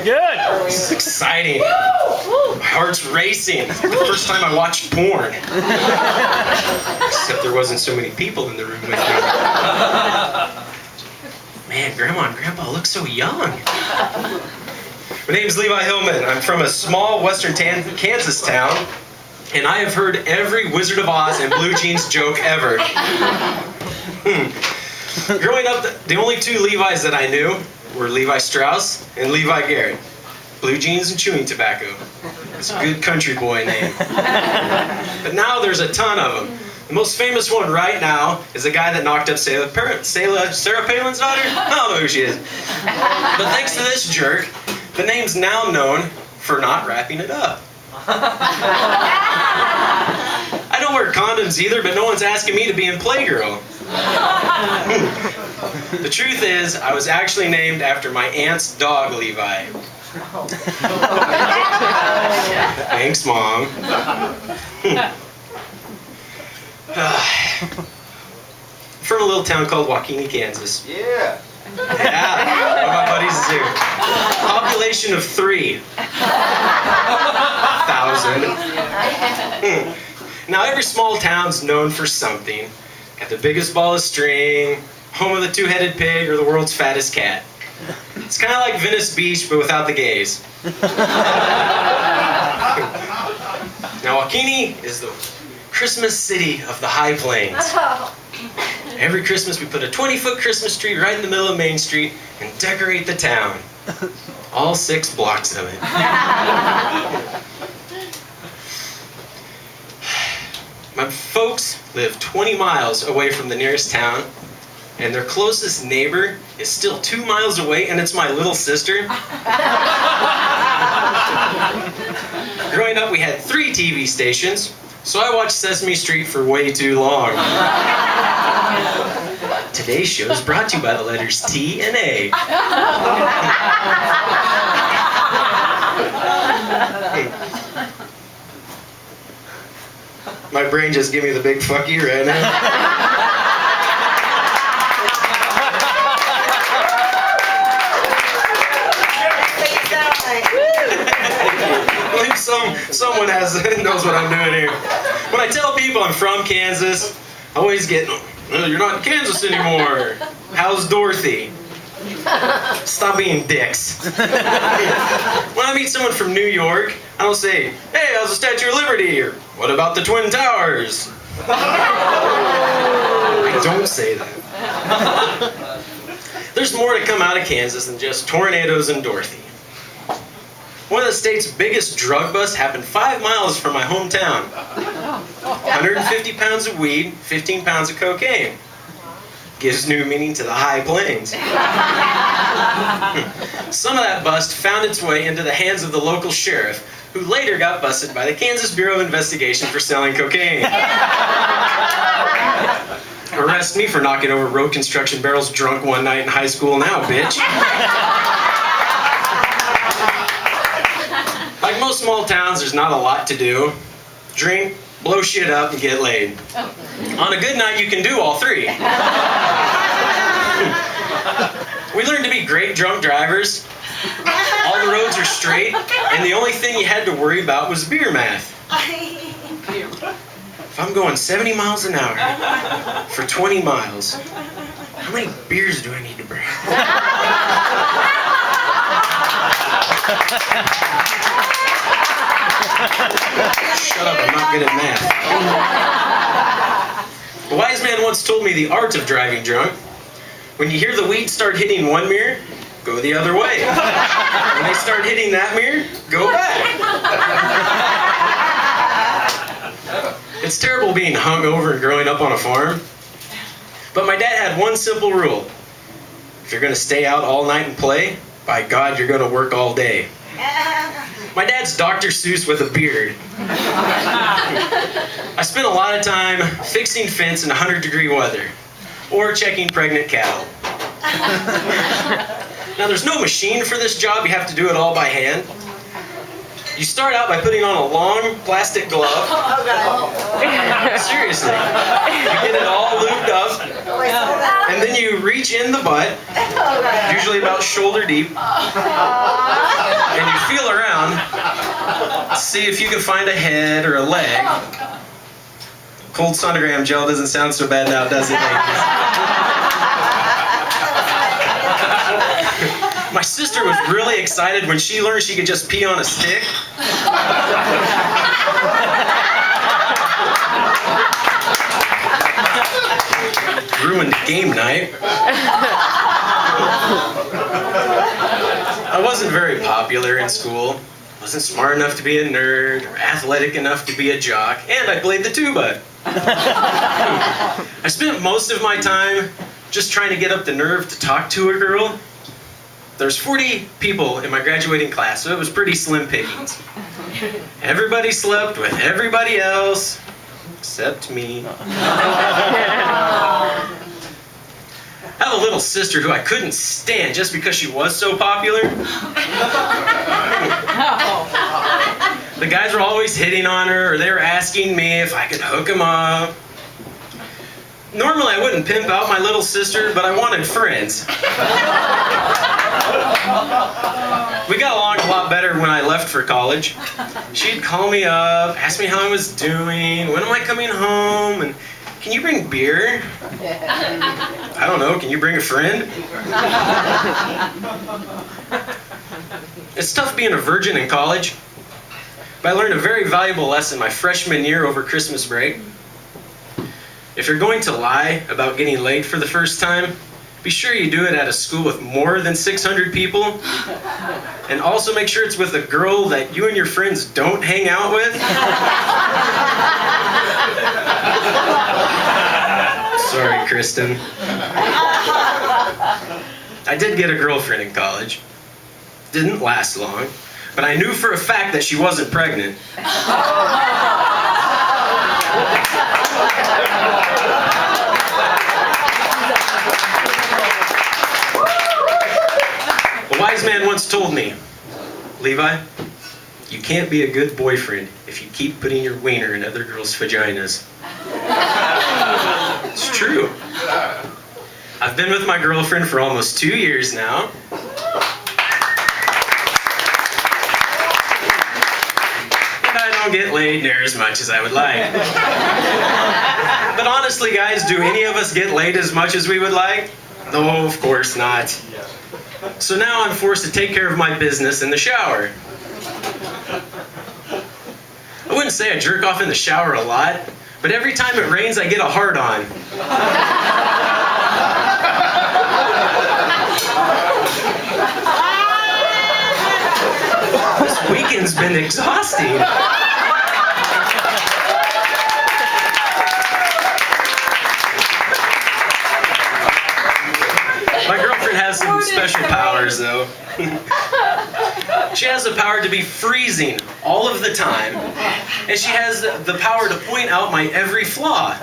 Good. This is exciting. My heart's racing. It's like the first time I watched porn. Except there wasn't so many people in the room with me. Man, Grandma and Grandpa look so young. My name's Levi Hillman. I'm from a small western Kansas town, and I have heard every Wizard of Oz and Blue Jeans joke ever. Growing up, the only two Levis that I knew were Levi Strauss and Levi Garrett. Blue jeans and chewing tobacco. It's a good country boy name. But now there's a ton of them. The most famous one right now is the guy that knocked up Sarah Palin's daughter? I don't know who she is. But thanks to this jerk, the name's now known for not wrapping it up. I don't wear condoms either, but no one's asking me to be in Playgirl. The truth is, I was actually named after my aunt's dog, Levi. Thanks, Mom. From a little town called Waukene, Kansas. Yeah. Yeah, one of my buddies is here. Population of 3,000. Now, every small town's known for something. Got the biggest ball of string, home of the two-headed pig, or the world's fattest cat. It's kind of like Venice Beach, but without the gays. Now, Waukene is the Christmas city of the High Plains. Every Christmas, we put a 20-foot Christmas tree right in the middle of Main Street and decorate the town. All 6 blocks of it. My folks live 20 miles away from the nearest town, and their closest neighbor is still 2 miles away, and it's my little sister. Growing up, we had 3 TV stations, so I watched Sesame Street for way too long. Today's show is brought to you by the letters T and A. My brain just gave me the big fuck you right now. Someone knows what I'm doing here. When I tell people I'm from Kansas, I always get, well, you're not in Kansas anymore. How's Dorothy? Stop being dicks. When I meet someone from New York, I don't say, hey, how's the Statue of Liberty? Or, what about the Twin Towers? I don't say that. There's more to come out of Kansas than just tornadoes and Dorothy. One of the state's biggest drug busts happened 5 miles from my hometown. 150 pounds of weed, 15 pounds of cocaine. Gives new meaning to the High Plains. Some of that bust found its way into the hands of the local sheriff, who later got busted by the Kansas Bureau of Investigation for selling cocaine. Arrest me for knocking over road construction barrels drunk one night in high school now, bitch. Like most small towns, there's not a lot to do. Drink, blow shit up, and get laid. On a good night, you can do all 3. We learned to be great drunk drivers. All the roads are straight, and the only thing you had to worry about was beer math. If I'm going 70 miles an hour for 20 miles, how many beers do I need to bring? Shut up, I'm not good at math. A wise man once told me the art of driving drunk. When you hear the weed start hitting one mirror, go the other way. When they start hitting that mirror, go back. It's terrible being hungover and growing up on a farm. But my dad had one simple rule. If you're going to stay out all night and play, by God, you're going to work all day. My dad's Dr. Seuss with a beard. I spent a lot of time fixing fence in 100-degree weather, or checking pregnant cattle. Now, there's no machine for this job. You have to do it all by hand. You start out by putting on a long plastic glove. Seriously. You get it all lubed up. And then you reach in the butt, usually about shoulder deep. And you feel around, see if you can find a head or a leg. Cold sonogram gel doesn't sound so bad now, does it, ladies? My sister was really excited when she learned she could just pee on a stick. Ruined game night. I wasn't very popular in school. Wasn't smart enough to be a nerd or athletic enough to be a jock, and I played the tuba. I spent most of my time just trying to get up the nerve to talk to a girl. There's 40 people in my graduating class, so it was pretty slim pickings. Everybody slept with everybody else, except me. I have a little sister who I couldn't stand just because she was so popular. The guys were always hitting on her, or they were asking me if I could hook them up. Normally I wouldn't pimp out my little sister, but I wanted friends. We got along a lot better when I left for college. She'd call me up, ask me how I was doing, when am I coming home, and can you bring beer? I don't know, can you bring a friend? It's tough being a virgin in college, but I learned a very valuable lesson my freshman year over Christmas break. If you're going to lie about getting laid for the first time, be sure you do it at a school with more than 600 people. And also make sure it's with a girl that you and your friends don't hang out with. Sorry, Kristen. I did get a girlfriend in college. Didn't last long, but I knew for a fact that she wasn't pregnant. A wise man once told me, Levi, you can't be a good boyfriend if you keep putting your wiener in other girls' vaginas. It's true. I've been with my girlfriend for almost 2 years now. And I don't get laid near as much as I would like. But honestly, guys, do any of us get laid as much as we would like? No, of course not. So now I'm forced to take care of my business in the shower. I wouldn't say I jerk off in the shower a lot, but every time it rains, I get a hard-on. This weekend's been exhausting. My girlfriend has some special powers, though. She has the power to be freezing all of the time, and she has the power to point out my every flaw.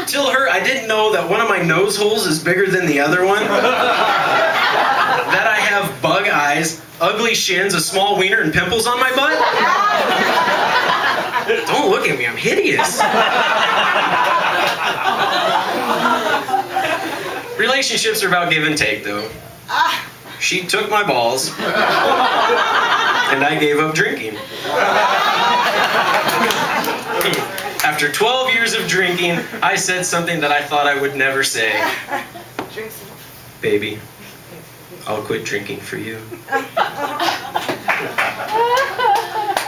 Till her, I didn't know that one of my nose holes is bigger than the other one, that I have bug eyes, ugly shins, a small wiener, and pimples on my butt. Don't look at me, I'm hideous. Relationships are about give and take, though. She took my balls, and I gave up drinking. After 12 years of drinking, I said something that I thought I would never say. Baby, I'll quit drinking for you.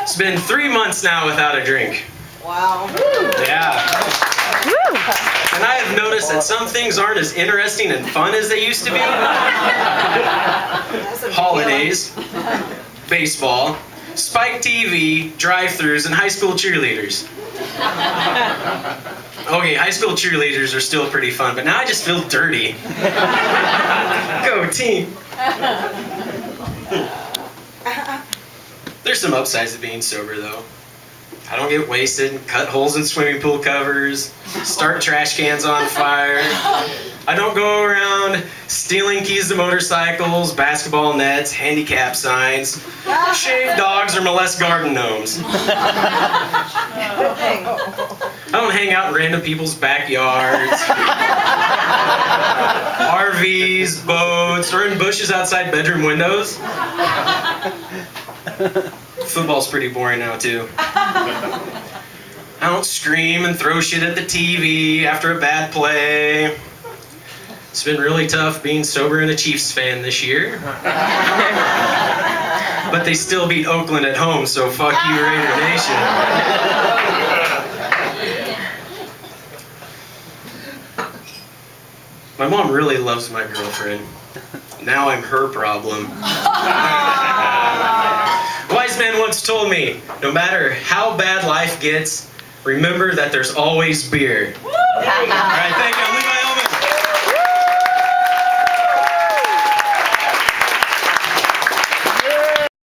It's been 3 months now without a drink. Wow. Yeah. And I have noticed that some things aren't as interesting and fun as they used to be. Holidays, baseball, Spike TV, drive-thrus, and high school cheerleaders. Okay, high school cheerleaders are still pretty fun, but now I just feel dirty. Go team. There's some upsides to being sober, though. I don't get wasted, cut holes in swimming pool covers, start trash cans on fire. I don't go around stealing keys to motorcycles, basketball nets, handicap signs, shave dogs, or molest garden gnomes. I don't hang out in random people's backyards, RVs, boats, or in bushes outside bedroom windows. Football's pretty boring now, too. I don't scream and throw shit at the TV after a bad play. It's been really tough being sober and a Chiefs fan this year. But they still beat Oakland at home, so fuck you, Raider Nation. My mom really loves my girlfriend. Now I'm her problem. Wise man once told me, no matter how bad life gets, remember that there's always beer. All right, thank you.